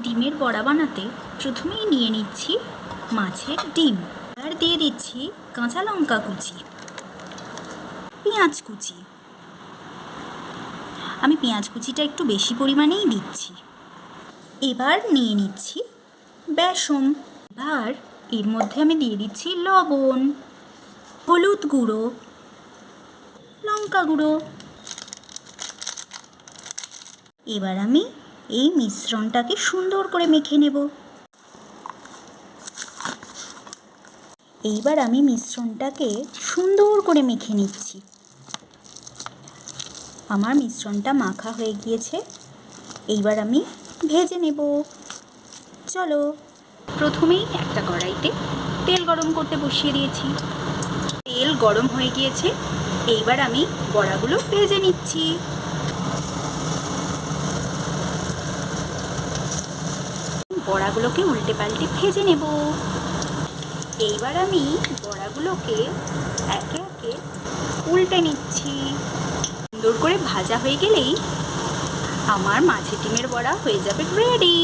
ডিমের বড়া বানাতে প্রথমেই নিয়ে নিচ্ছি মাছের ডিম, আর দিয়ে দিচ্ছি কাঁচা লঙ্কা কুচি, পেঁয়াজ কুচি। আমি পেঁয়াজ কুচিটা একটু বেশি পরিমাণেই দিচ্ছি। এবার নিয়ে নিচ্ছি বেসন। এবার এর মধ্যে আমি দিয়ে দিচ্ছি লবণ, হলুদ গুঁড়ো, লঙ্কা গুঁড়ো। এবার আমি এই মিশ্রণটাকে সুন্দর করে মেখে নেব। এইবার আমি মিশ্রণটাকে সুন্দর করে মেখে নিচ্ছি। আমার মিশ্রণটা মাখা হয়ে গিয়েছে। এইবার আমি ভেজে নেব। চলো, প্রথমেই একটা কড়াইতে তেল গরম করতে বসিয়ে দিয়েছি। তেল গরম হয়ে গিয়েছে। এইবার আমি বড়াগুলো ভেজে নিচ্ছি। বড়াগুলোকে উল্টে পাল্টে ভেজে নেব। এইবার আমি বড়াগুলোকে একে একে উল্টে নিচ্ছি। সুন্দর করে ভাজা হয়ে গেলেই আমার মাছের ডিমের বড়া হয়ে যাবে রেডি।